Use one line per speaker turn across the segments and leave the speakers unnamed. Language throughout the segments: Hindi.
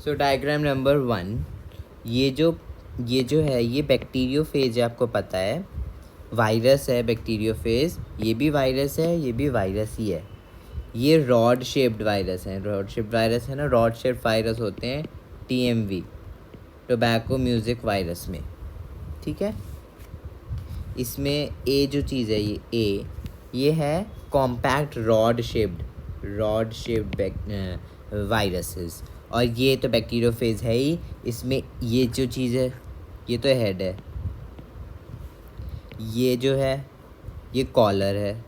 सो डायग्राम नंबर 1, ये जो है ये बैक्टीरियोफेज है, आपको पता है वायरस है बैक्टीरियोफेज, ये भी वायरस है, ये भी वायरस ही है। ये रॉड शेप्ड वायरस है, रॉड शेप्ड वायरस है ना, रॉड शेप्ड वायरस होते हैं TMV, टोबैको म्यूज़िक वायरस में, ठीक है। इसमें ए जो चीज़ है ये है कॉम्पैक्ट रॉड शेप्ड वायरसेस, और ये तो बैक्टीरियोफेज है ही। इसमें ये जो चीज़ है ये तो हेड है, ये जो है ये कॉलर है,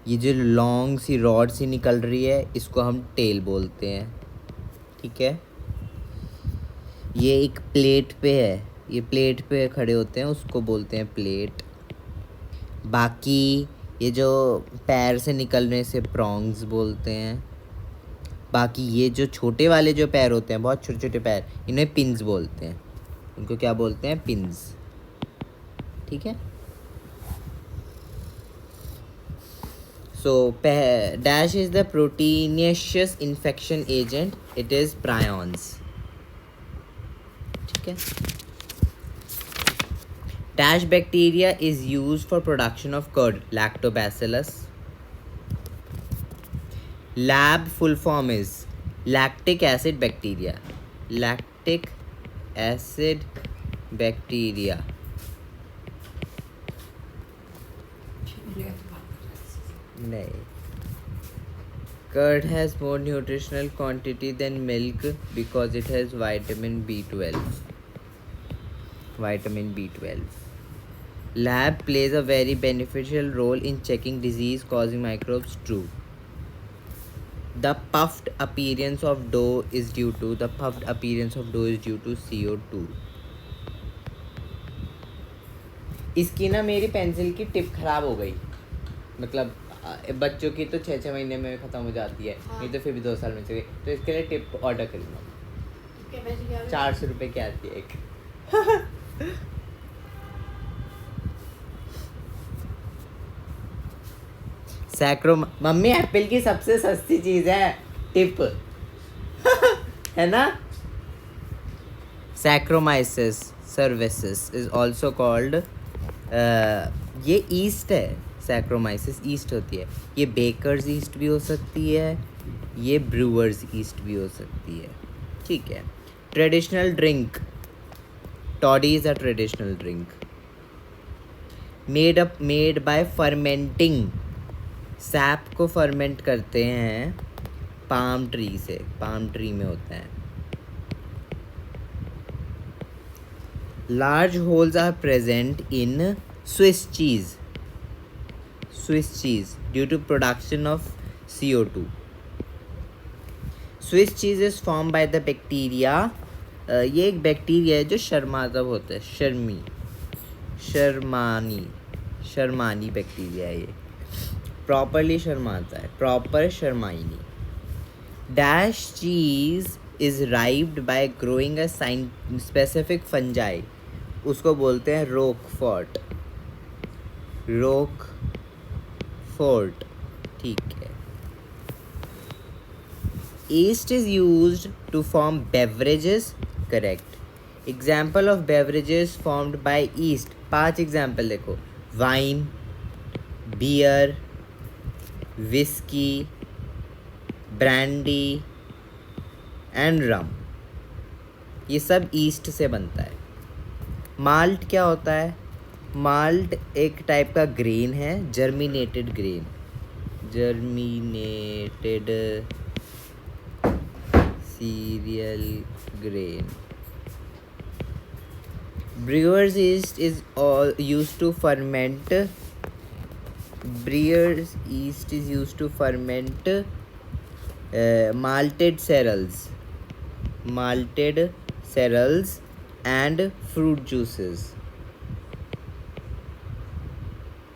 ये जो लॉन्ग सी रॉड सी निकल रही है इसको हम टेल बोलते हैं, ठीक है। ये एक प्लेट पे है, ये प्लेट पे खड़े होते हैं उसको बोलते हैं प्लेट। बाकी ये जो पैर से निकलने से प्रॉन्ग्स बोलते हैं। बाकी ये जो छोटे वाले जो पैर होते हैं, बहुत छोटे छोटे पैर, इन्हें पिन्स बोलते हैं, इनको क्या बोलते हैं, पिन्स, ठीक है। So dash is the proteinious infection agent, it is prions, ठीक है। Dash bacteria is used for production of curd, lactobacillus. LAB full form is lactic acid bacteria, lactic acid bacteria. नहीं, curd has more nutritional quantity than milk because it has vitamin B12. Vitamin B12. Lab plays a very beneficial role in checking disease causing microbes. True. The puffed appearance of dough is due to CO2. इसकी ना मेरी पेंसिल की टिप खराब हो गई, मतलब बच्चों की तो 6-6 महीने में ख़त्म हो जाती है, नहीं तो फिर भी 2 साल में चाहिए, तो इसके लिए टिप ऑर्डर करूँगा। 400 रुपये की आती है एक। सैक्रो, मम्मी एप्पल की सबसे सस्ती चीज़ है टिप। है ना। Saccharomyces services is also called, ये ईस्ट है, सैक्रोमाइसिस ईस्ट होती है। ये बेकर्स ईस्ट भी हो सकती है, ये ब्रूअर्स ईस्ट भी हो सकती है, ठीक है। Traditional drink, toddy is a traditional drink made by fermenting. Sap को फर्मेंट करते हैं पाम ट्री से, पाम ट्री में होता है। Large holes are present in Swiss cheese due to production of CO2. Swiss cheese is formed by the bacteria. ये एक बैक्टीरिया है जो शर्माज़ब होता है, शर्मानी बैक्टीरिया है ये, प्रॉपरली शर्माता है, प्रॉपर शर्माइनी। Dash cheese is ripened by growing a specific fungi, उसको बोलते हैं रोकफोर्ट, ठीक है। Yeast is used to form beverages, correct. Example of beverages formed by yeast, 5 example देखो, wine, beer, whisky, brandy and rum, ये सब ईस्ट से बनता है। माल्ट क्या होता है, माल्ट एक टाइप का ग्रेन है, germinated serial grain. Brewers yeast is used to ferment malted cereals and fruit juices,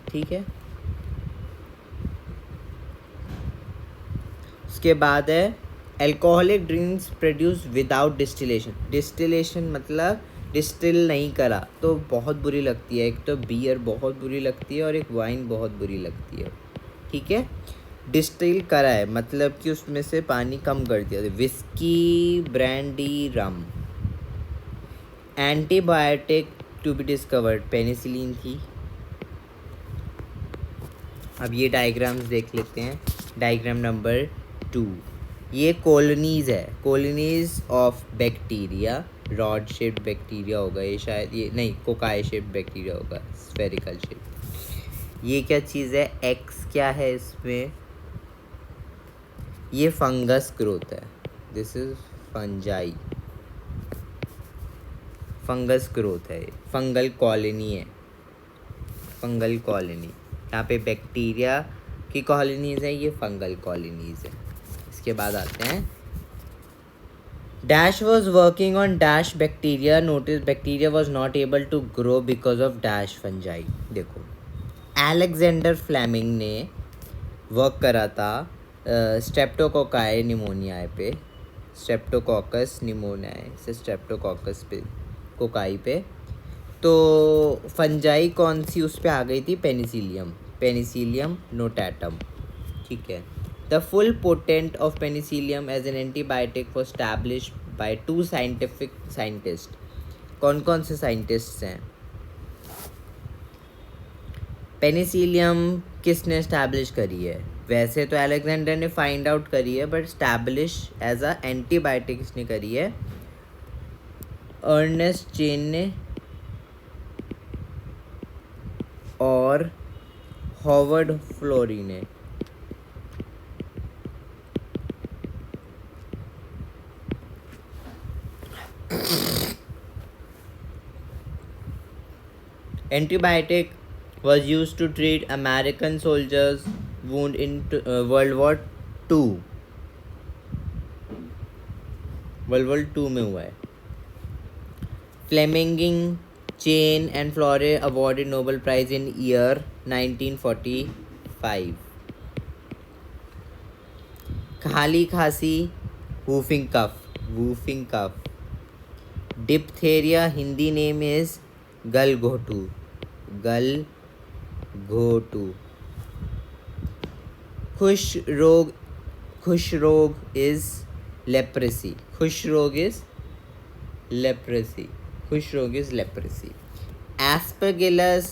ठीक है। उसके बाद है alcoholic drinks produce without distillation मतलब डिस्टिल नहीं करा तो बहुत बुरी लगती है। एक तो बियर बहुत बुरी लगती है और एक वाइन बहुत बुरी लगती है, ठीक है। डिस्टिल करा है मतलब कि उसमें से पानी कम कर दिया। Whisky, brandy, rum. Antibiotic to be discovered, penicillin थी। अब ये डायग्राम्स देख लेते हैं। डायग्राम नंबर 2, ये कॉलोनीज है, colonies of bacteria. Rod shaped bacteria होगा ये शायद, ये नहीं, कोकाई शेप्ड बैक्टीरिया होगा, स्फेरिकल शेप। ये क्या चीज़ है, एक्स क्या है इसमें, ये फंगस ग्रोथ है। This is fungi, fungus growth है, फंगल कॉलोनी है, फंगल कॉलोनी। यहाँ पे बैक्टीरिया की कॉलोनीज है, ये फंगल कॉलोनीज है। इसके बाद आते हैं, dash was working on dash bacteria, notice bacteria was not able to grow because of dash fungi. देखो, अलेक्जेंडर फ्लेमिंग ने वर्क करा था स्ट्रेप्टोकोकाई निमोनिया पे, स्ट्रेप्टोकोकस निमोनिया से स्ट्रेप्टोकोकस पे, कोकाई पे। तो फंजाई कौन सी उस पे आ गई थी, पेनिसिलियम, पेनिसिलियम नोटाटम। ठीक है। The full potent of Penicillium as an antibiotic was established by 2 scientific scientist. कौन कौन से साइंटिस्ट्स हैं? पेनिसिलियम किसने एस्टैब्लिश करी है? वैसे तो अलेक्जेंडर ने फाइंड आउट करी है, but establish as a antibiotic किसने करी है? अर्नेस्ट चेन ने और हॉवर्ड फ्लोरी ने। Antibiotic was used to treat American soldiers' wound in World War II। World War 2 में हुआ है। Fleming, Chain and Florey awarded Nobel prize in year 1945। खाली खांसी, whooping cough, whooping cough. Diphtheria, Hindi name is गलघोटू, गलघोटू। खुश रोग इज लेप्रेसी, खुश रोग इज लेप्रेसी, खुश रोग is leprosy. Aspergillus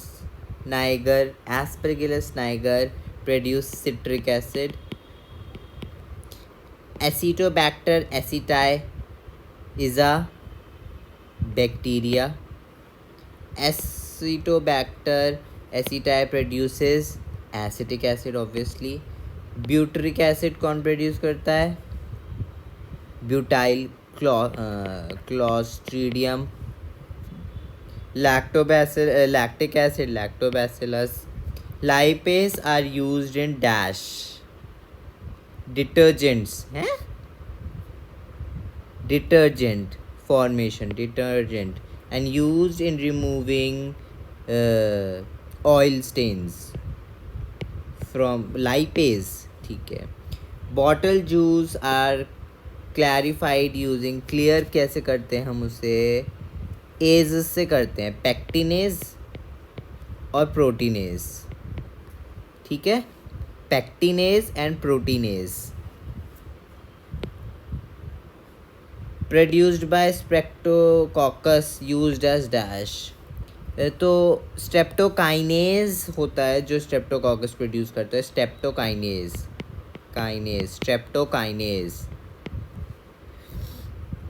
niger, Aspergillus niger produce citric acid. Acetobacter aceti is a bacteria. Acetobacter aceti produces acetic acid obviously. Butyric acid कौन प्रोड्यूस करता है? Butyl Clostridium. Lactic acid Lactobacillus. Lipase are used in dash detergents हैं, detergent formation, detergent, and used in removing oil stains from lipase। ठीक है। Bottle juice are clarified using, clear कैसे करते हैं हम उसे? एज से करते हैं, पैक्टिनेज और प्रोटीनेज। ठीक है, pectinase and proteinase. Produced by streptococcus used as dash. तो स्ट्रेप्टोकाइनेज होता है जो स्ट्रेप्टोकोकस प्रोड्यूस करता है, streptokinase, kinase, streptokinase.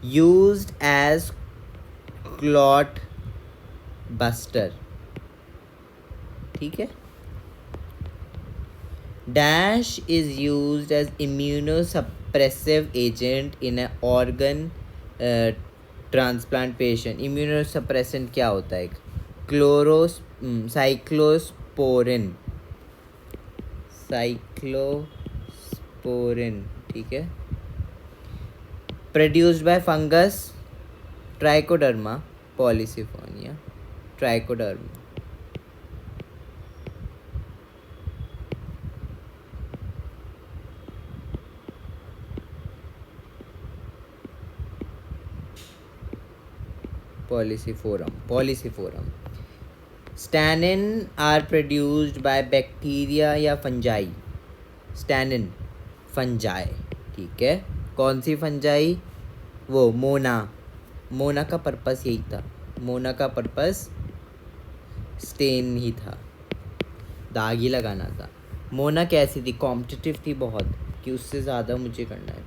Used as clot buster. ठीक है। Dash is used as immunosuppressive agent in a organ transplant patient. Immunosuppressant क्या होता है? Cyclosporin, cyclosporin. ठीक है। Produced by fungus, trichoderma polysporum, trichoderma. Polysporum. Statins are produced by bacteria या फंजाई। स्टैनिन फंजाई, ठीक है। कौन सी फंजाई? वो मोना का पर्पस यही था, मोना का पर्पस स्टेन ही था, दाग ही लगाना था। मोना कैसी थी? कॉम्पिटिटिव थी बहुत, कि उससे ज़्यादा मुझे करना है,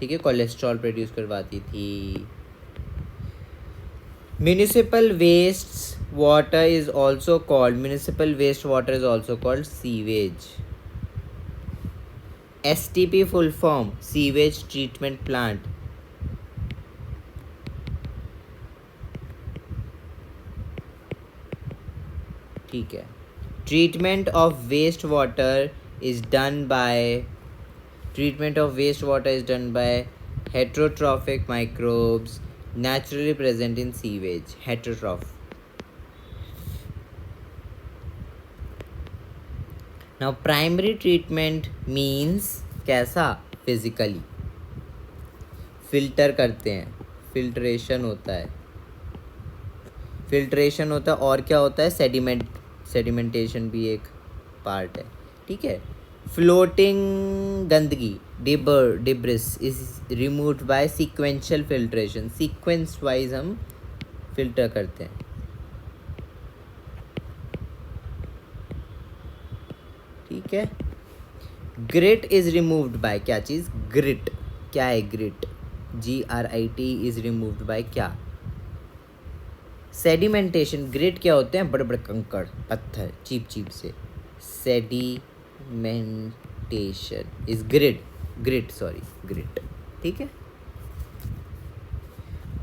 ठीक है। कोलेस्ट्रॉल प्रोड्यूस करवाती थी। Municipal waste water is also called sewage. STP full form sewage treatment plant. ठीक है। Treatment of waste water is done by heterotrophic microbes naturally present in sewage. Heterotroph. Now primary treatment means कैसा? फिजिकली फिल्टर करते हैं, फिल्ट्रेशन होता है और क्या होता है? सेडिमेंटेशन भी एक पार्ट है, ठीक है। फ्लोटिंग गंदगी debris is removed bye sequential filtration. Sequence wise हम फिल्टर करते हैं, ठीक है। ग्रिट इज रिमूव्ड बाय क्या चीज़? ग्रिट। क्या है grit? GRIT is removed by क्या? सेडिमेंटेशन। ग्रिट क्या होते हैं? बड़े बड़े कंकड़ पत्थर, चीप से। सेडिमेंटेशन इज ग्रिट, ठीक है।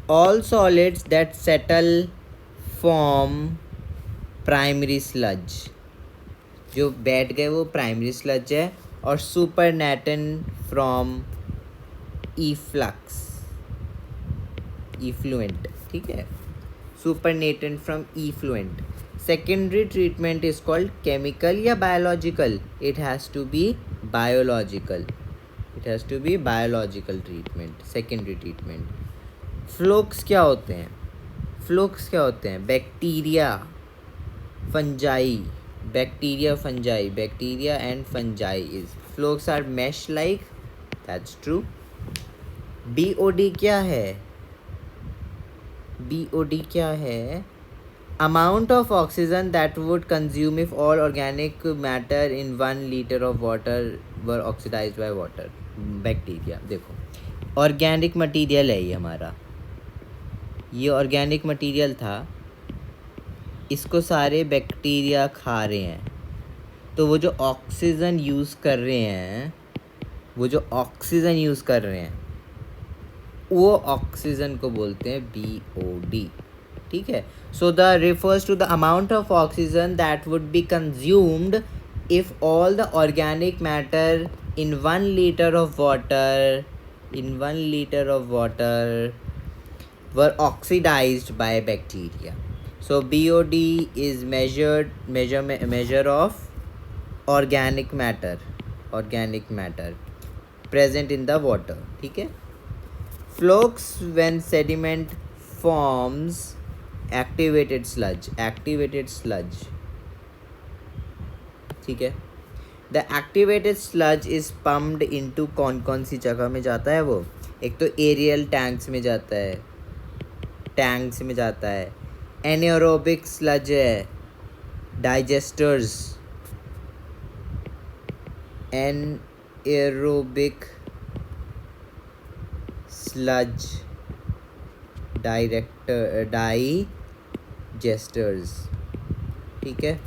All solids that settle form primary sludge. जो बैठ गए वो प्राइमरी स्लज है। और सुपरनेटन फ्रॉम इफ्लुएंट, ठीक है। Supernatant from effluent. Secondary treatment is called chemical या biological? It has to be biological treatment, secondary treatment. Flocs क्या होते हैं? Bacteria and fungi is flocs are mesh like, that's true. BOD क्या है? Amount of oxygen that would consume if all organic matter in 1 litre of water were oxidised by water. Bacteria, देखो ऑर्गेनिक मटेरियल है ये हमारा, ये ऑर्गेनिक मटेरियल था, इसको सारे बैक्टीरिया खा रहे हैं। तो वो जो ऑक्सीजन यूज़ कर रहे हैं वो ऑक्सीजन को बोलते हैं BOD, ठीक है। So the refers to the amount of oxygen that would be consumed if all the organic matter in 1 liter of water were oxidized by bacteria. So BOD is measure of organic matter present in the water, ठीक है। Flux when sediment forms activated sludge, ठीक है। The activated sludge is pumped into कौन सी जगह में जाता है वो? एक तो एरियल टैंक्स में जाता है, एनारोबिक स्लज है, डाइजेस्टर्स, एनारोबिक स्लज डाइजेस्टर्स, ठीक है।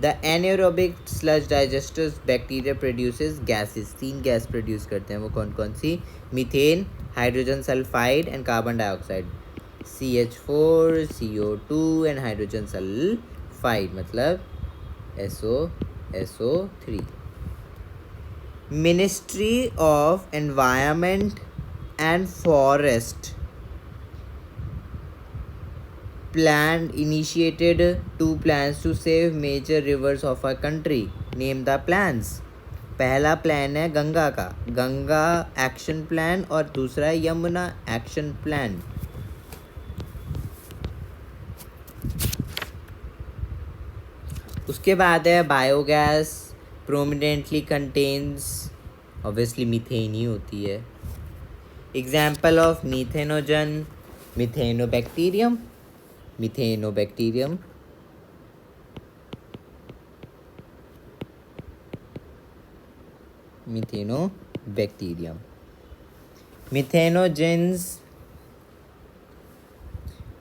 The anaerobic sludge digesters bacteria produces gases. 3 gas produce करते हैं, वो कौन सी? Methane, hydrogen sulphide and carbon dioxide. CH4, CO2 and hydrogen sulphide, मतलब SO3। Ministry of environment and forest initiated 2 plans to save major rivers of our country. Name the plans. पहला प्लान है गंगा का, गंगा एक्शन प्लान, और दूसरा है यमुना एक्शन प्लान। उसके बाद है biogas, prominently contains obviously methane ही होती है. Example of methanogen, methanobacterium, methanobacterium. Methanobacterium. Methanogens,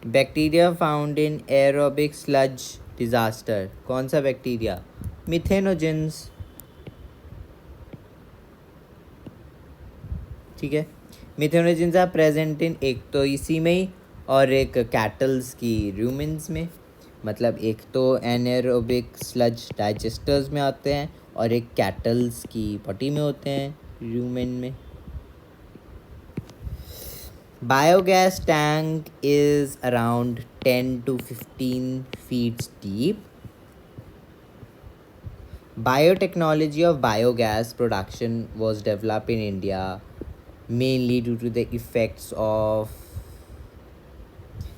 bacteria found in aerobic sludge digester. कौन सा बैक्टीरिया? मिथेनोजेंस. ठीक है. मिथेनोजेंस आर प्रेजेंट इन, एक तो इसी में ही और एक कैटल्स की रूमेंस में. मतलब एक तो एनारोबिक स्लज डाइजेस्टर्स में आते हैं और एक कैटल्स की पॉटी में होते हैं, रूमेन में. Biogas tank is around 10 to 15 feet deep. Biotechnology of biogas production was developed in India mainly due to the effects of,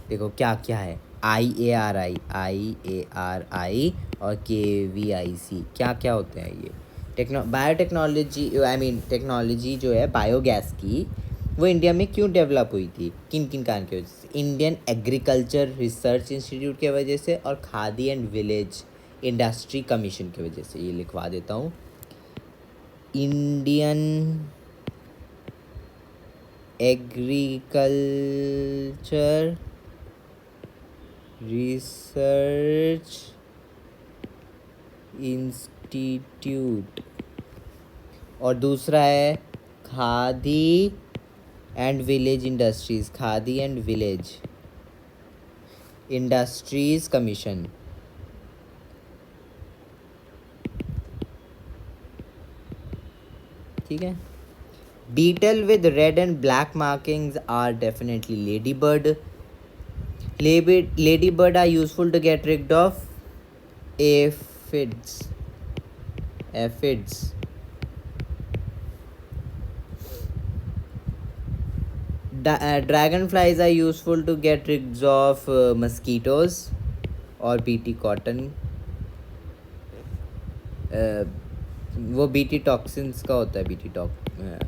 देखो क्या क्या है, IARI, IARI और KVIC, क्या क्या होते हैं ये बायोटेक्नोलॉजी. आई मीन टेक्नोलॉजी जो है बायोगैस की, वो इंडिया में क्यों डेवलप हुई थी, किन किन कारण की वजह से? इंडियन एग्रीकल्चर रिसर्च इंस्टीट्यूट की वजह से और khadi and village industry commission की वजह से. ये लिखवा देता हूँ, इंडियन एग्रीकल्चर रिसर्च इंस्टीट्यूट. और दूसरा है Khadi and village industries, Khadi and village industries commission. ठीक है. Beetle with red and black markings are definitely ladybird. Ladybird are useful to get rid of aphids. Dragonflies are useful to get rid of mosquitoes और BT cotton. वो BT टॉक्सिन्स का होता है, BT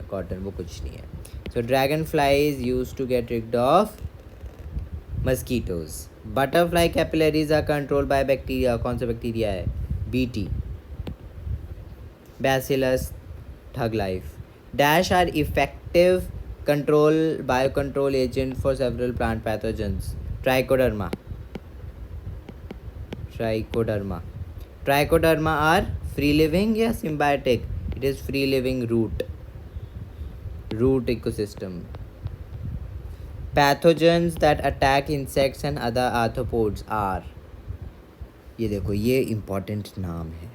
कॉटन, वो कुछ नहीं है. So dragonflies used to get rid of mosquitoes. Butterfly capillaries are controlled by bacteria. कौन सा बैक्टीरिया है? BT. Bacillus thug life. Dash are effective biocontrol agent for several plant pathogens. Trichoderma. Trichoderma are free living या symbiotic? It is free living root ecosystem. Pathogens that attack insects and other arthropods are, ये देखो ये इम्पॉर्टेंट नाम है.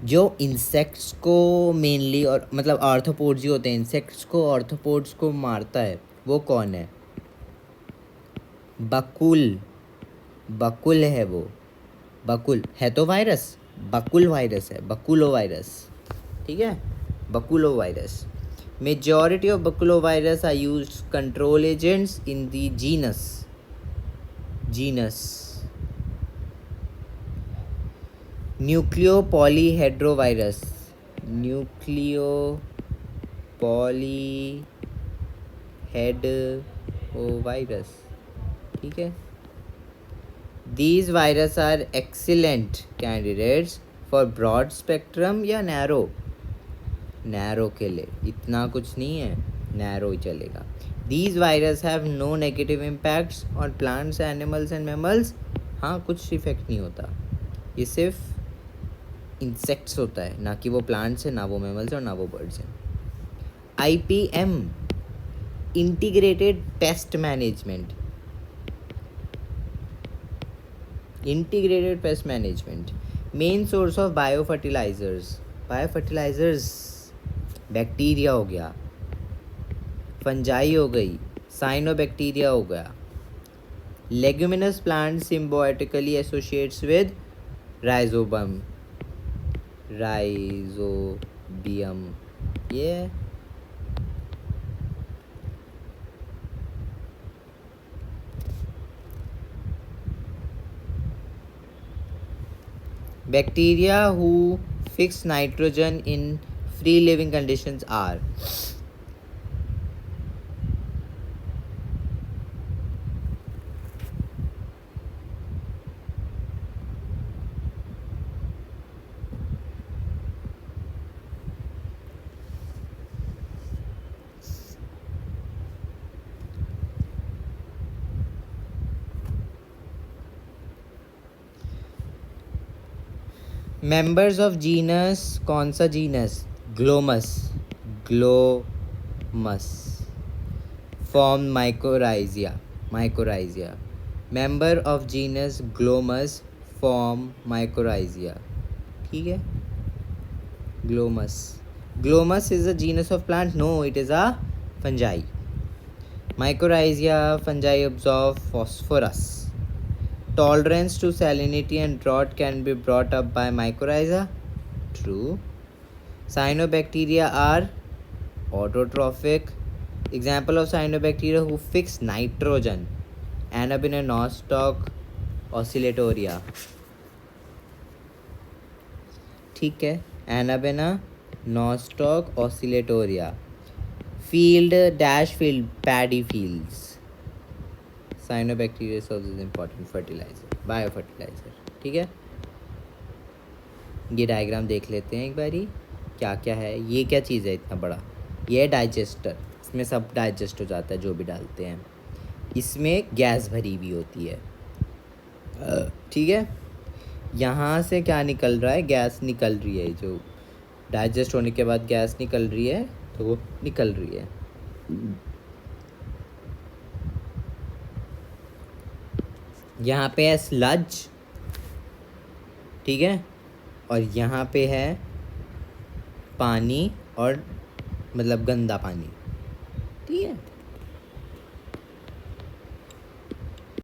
जो इंसेक्ट्स को मेनली, और मतलब आर्थ्रोपोड्स ही होते हैं, इंसेक्ट्स को आर्थ्रोपोड्स को मारता है, वो कौन है? बकुल है वो. बकुल है तो वायरस, बकुल वायरस है, बकुलोवायरस. ठीक है, baculovirus. Majority of baculovirus are used control agents in the genus nucleopolyhedrovirus. Nucleopolyhedrovirus. ठीक है. These viruses are excellent candidates for broad spectrum या नैरो के लिए इतना कुछ नहीं है, नैरो ही चलेगा. These viruses have no negative impacts on plants, animals and mammals. हाँ, कुछ इफेक्ट नहीं होता, ये सिर्फ इंसेक्ट्स होता है, ना कि वो प्लांट्स है, ना वो मैमल्स और ना वो बर्ड्स हैं. IPM, integrated pest management. Main source of biofertilisers bacteria हो गया, फंजाई हो गई, साइनोबैक्टीरिया हो गया. Leguminous plant symbiotically associates with rhizobium. ये bacteria who fix nitrogen in free living conditions are members of genus, कौन सा genus? Glomus form mycorrhiza. member of genus Glomus form mycorrhiza. ठीक है. Glomus is a genus of plant? No, it is a fungi. Mycorrhiza fungi absorb phosphorus. Tolerance to salinity and drought can be brought up by mycorrhiza. True. Cyanobacteria are autotrophic. Example of cyanobacteria who fix nitrogen. Anabina, Nostoc, oscillatoria. ठीक है. Anabina, Nostoc, oscillatoria. Field, paddy fields. Cyanobacteria serves as important fertilizer, biofertilizer. ठीक है. ये डायग्राम देख लेते हैं एक बारी. क्या क्या है? ये क्या चीज़ है इतना बड़ा? ये है डाइजेस्टर. इसमें सब डाइजेस्ट हो जाता है जो भी डालते हैं. इसमें गैस भरी हुई होती है. ठीक है. यहाँ से क्या निकल रहा है? गैस निकल रही है. जो डाइजेस्ट होने के बाद गैस निकल रही है तो वो निकल रही है. यहाँ पे है स्लज. ठीक है. और यहाँ पे है पानी, और मतलब गंदा पानी. ठीक है.